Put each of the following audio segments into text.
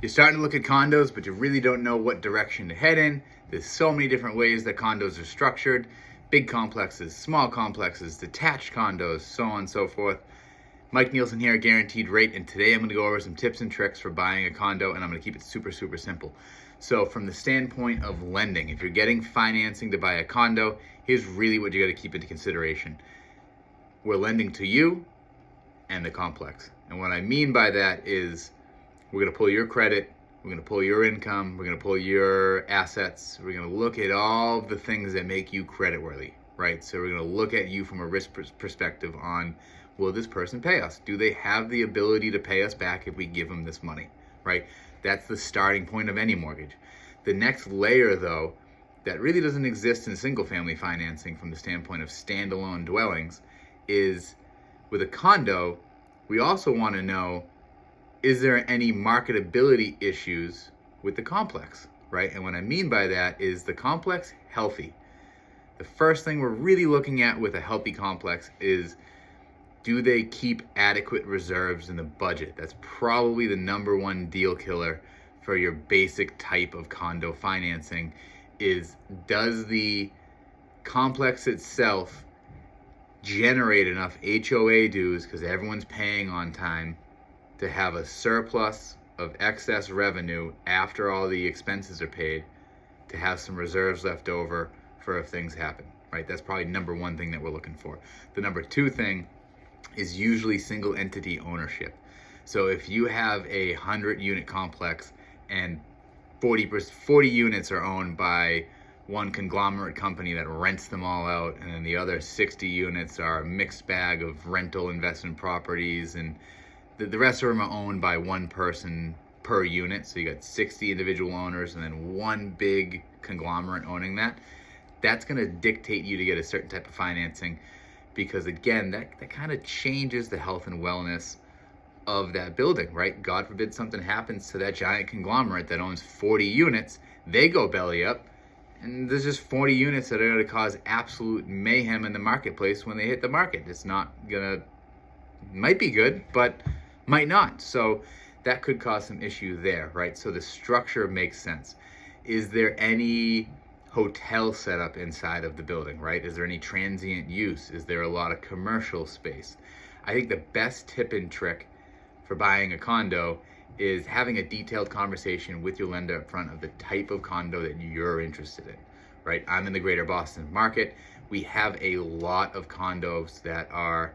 You're starting to look at condos, but you really don't know what direction to head in. There's so many different ways that condos are structured. Big complexes, small complexes, detached condos, so on and so forth. Mike Nielsen here at Guaranteed Rate, and today I'm going to go over some tips and tricks for buying a condo, and I'm going to keep it super simple. So from the standpoint of lending, if you're getting financing to buy a condo, here's really what you got to keep into consideration. We're lending to you and the complex. And what I mean by that is we're going to pull your credit, we're going to pull your income, we're going to pull your assets, we're going to look at all the things that make you creditworthy, right? So we're going to look at you from a risk perspective on, will this person pay us? Do they have the ability to pay us back if we give them this money, right? That's the starting point of any mortgage. The next layer, though, that really doesn't exist in single family financing from the standpoint of standalone dwellings is with a condo, we also want to know, is there any marketability issues with the complex, right? And what I mean by that is the complex healthy. The first thing we're really looking at with a healthy complex is, do they keep adequate reserves in the budget? That's probably the number one deal killer for your basic type of condo financing is, does the complex itself generate enough HOA dues, because everyone's paying on time, to have a surplus of excess revenue after all the expenses are paid, to have some reserves left over for if things happen, right? That's probably number one thing that we're looking for. The number two thing is usually single entity ownership. So if you have a 100-unit complex and 40 units are owned by one conglomerate company that rents them all out, and then the other 60 units are a mixed bag of rental investment properties, and the rest of them are owned by one person per unit. So you got 60 individual owners and then one big conglomerate owning that. That's going to dictate you to get a certain type of financing, because again, that kind of changes the health and wellness of that building, right? God forbid something happens to that giant conglomerate that owns 40 units, they go belly up, and there's just 40 units that are going to cause absolute mayhem in the marketplace when they hit the market. It's not going to, might be good, but might not. So that could cause some issue there, right? So the structure makes sense. Is there any hotel setup inside of the building, right? Is there any transient use? Is there a lot of commercial space? I think the best tip and trick for buying a condo is having a detailed conversation with your lender up front of the type of condo that you're interested in, right? I'm in the greater Boston market. We have a lot of condos that are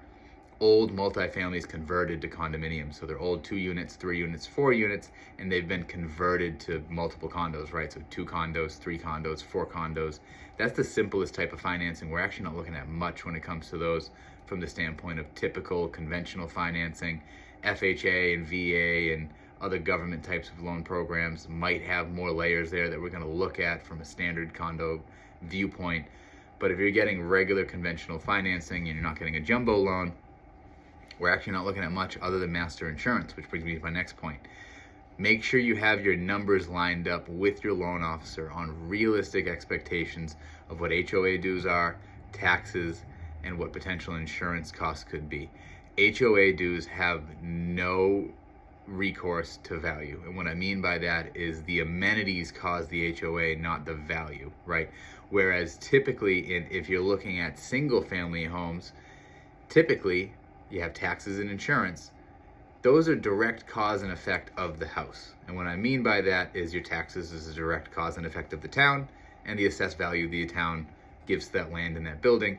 old multifamilies converted to condominiums. So they're old 2 units, 3 units, 4 units, and they've been converted to multiple condos, right? So 2 condos, 3 condos, 4 condos. That's the simplest type of financing. We're actually not looking at much when it comes to those from the standpoint of typical conventional financing. FHA and VA and other government types of loan programs might have more layers there that we're going to look at from a standard condo viewpoint. But if you're getting regular conventional financing and you're not getting a jumbo loan, we're actually not looking at much other than master insurance, which brings me to my next point. Make sure you have your numbers lined up with your loan officer on realistic expectations of what HOA dues are, taxes, and what potential insurance costs could be. HOA dues have no recourse to value. And what I mean by that is the amenities cause the HOA, not the value, right? Whereas typically, if you're looking at single family homes, typically you have taxes and insurance. Those are direct cause and effect of the house. And what I mean by that is your taxes is a direct cause and effect of the town, and the assessed value the town gives to that land and that building.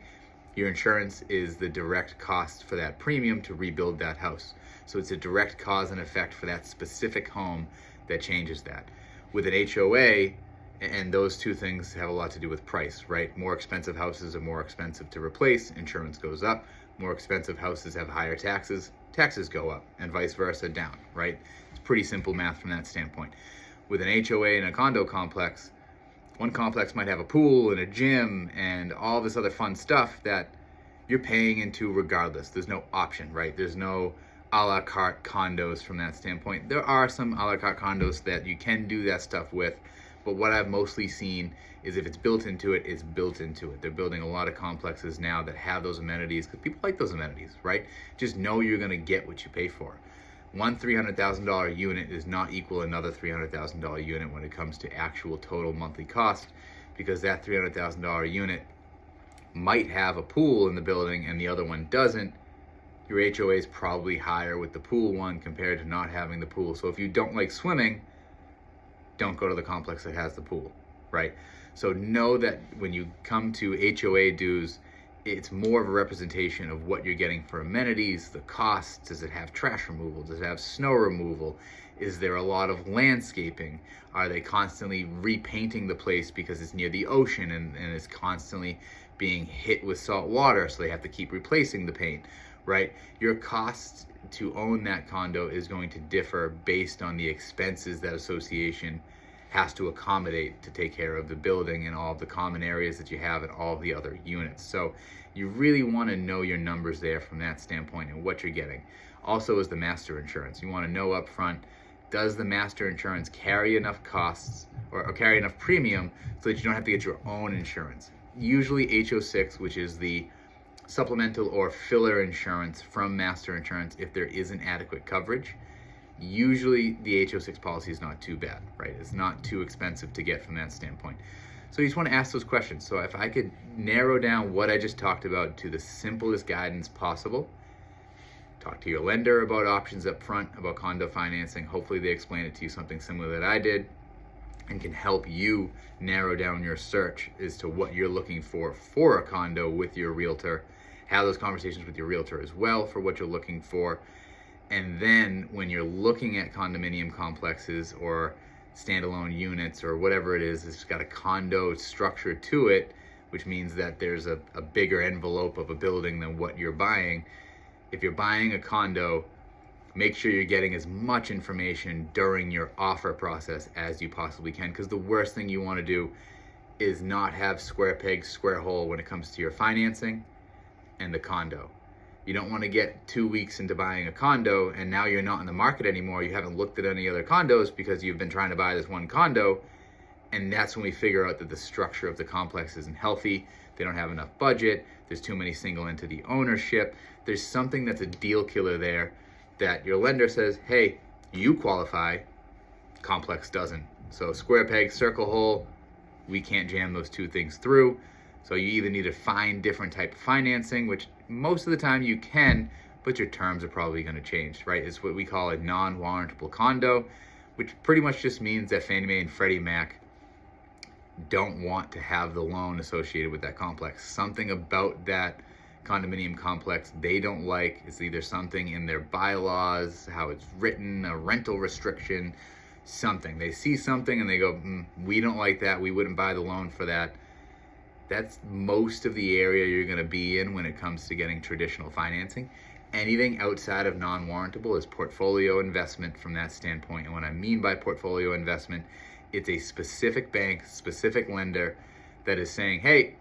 Your insurance is the direct cost for that premium to rebuild that house. So it's a direct cause and effect for that specific home that changes that. With an HOA, and those two things have a lot to do with price, right? More expensive houses are more expensive to replace, insurance goes up. More expensive houses have higher taxes, taxes go up, and vice versa down, right? It's pretty simple math from that standpoint. With an HOA and a condo complex, one complex might have a pool and a gym and all this other fun stuff that you're paying into regardless. There's no option, right? There's no a la carte condos from that standpoint. There are some a la carte condos that you can do that stuff with, but what I've mostly seen is if it's built into it, it's built into it. They're building a lot of complexes now that have those amenities because people like those amenities, right? Just know you're going to get what you pay for. One $300,000 unit is not equal another $300,000 unit when it comes to actual total monthly cost, because that $300,000 unit might have a pool in the building and the other one doesn't. Your HOA is probably higher with the pool one compared to not having the pool. So if you don't like swimming, don't go to the complex that has the pool, right? So know that when you come to HOA dues, it's more of a representation of what you're getting for amenities, the costs. Does it have trash removal? Does it have snow removal? Is there a lot of landscaping? Are they constantly repainting the place because it's near the ocean and it's constantly being hit with salt water, so they have to keep replacing the paint, right? Your cost to own that condo is going to differ based on the expenses that association has to accommodate to take care of the building and all of the common areas that you have and all the other units. So you really want to know your numbers there from that standpoint and what you're getting. Also is the master insurance. You want to know up front, does the master insurance carry enough costs or carry enough premium so that you don't have to get your own insurance? Usually HO6, which is the supplemental or filler insurance from master insurance, if there isn't adequate coverage, usually the HO6 policy is not too bad, right? It's not too expensive to get from that standpoint. So you just want to ask those questions. So if I could narrow down what I just talked about to the simplest guidance possible, talk to your lender about options up front, about condo financing. Hopefully they explain it to you something similar that I did and can help you narrow down your search as to what you're looking for a condo with your realtor. Have those conversations with your realtor as well for what you're looking for. And then when you're looking at condominium complexes or standalone units or whatever it is, it's got a condo structure to it, which means that there's a bigger envelope of a building than what you're buying. If you're buying a condo, make sure you're getting as much information during your offer process as you possibly can, because the worst thing you want to do is not have square peg, square hole when it comes to your financing and the condo. You don't want to get 2 weeks into buying a condo and now you're not in the market anymore. You haven't looked at any other condos because you've been trying to buy this one condo. And that's when we figure out that the structure of the complex isn't healthy. They don't have enough budget. There's too many single entity ownership. There's something that's a deal killer there that your lender says, hey, you qualify, complex doesn't. So square peg, circle hole, we can't jam those two things through. So you either need to find different type of financing, which most of the time you can, but your terms are probably going to change, right? It's what we call a non-warrantable condo, which pretty much just means that Fannie Mae and Freddie Mac don't want to have the loan associated with that complex. Something about that condominium complex they don't like. It's either something in their bylaws, how it's written, a rental restriction, something. They see something and they go, we don't like that. We wouldn't buy the loan for that. That's most of the area you're going to be in when it comes to getting traditional financing. Anything outside of non-warrantable is portfolio investment from that standpoint. And what I mean by portfolio investment, it's a specific bank, specific lender that is saying, hey,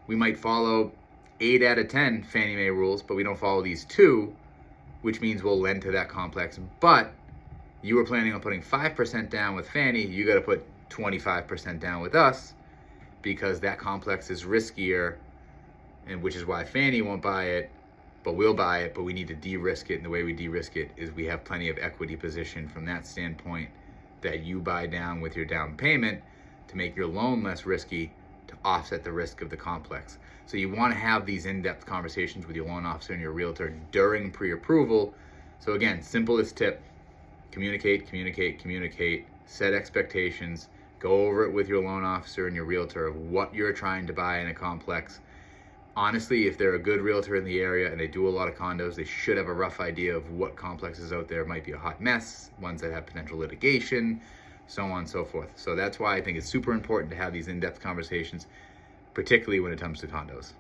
we might follow 8 out of 10 Fannie Mae rules, but we don't follow these 2, which means we'll lend to that complex. But you were planning on putting 5% down with Fannie, you got to put 25% down with us, because that complex is riskier, and which is why Fannie won't buy it, but we'll buy it, but we need to de-risk it. And the way we de-risk it is we have plenty of equity position from that standpoint that you buy down with your down payment to make your loan less risky to offset the risk of the complex. So you want to have these in-depth conversations with your loan officer and your realtor during pre-approval. So again, simplest tip, communicate, set expectations, go over it with your loan officer and your realtor of what you're trying to buy in a complex. Honestly, if they're a good realtor in the area and they do a lot of condos, they should have a rough idea of what complexes out there might be a hot mess, ones that have potential litigation, so on and so forth. So that's why I think it's super important to have these in-depth conversations, particularly when it comes to condos.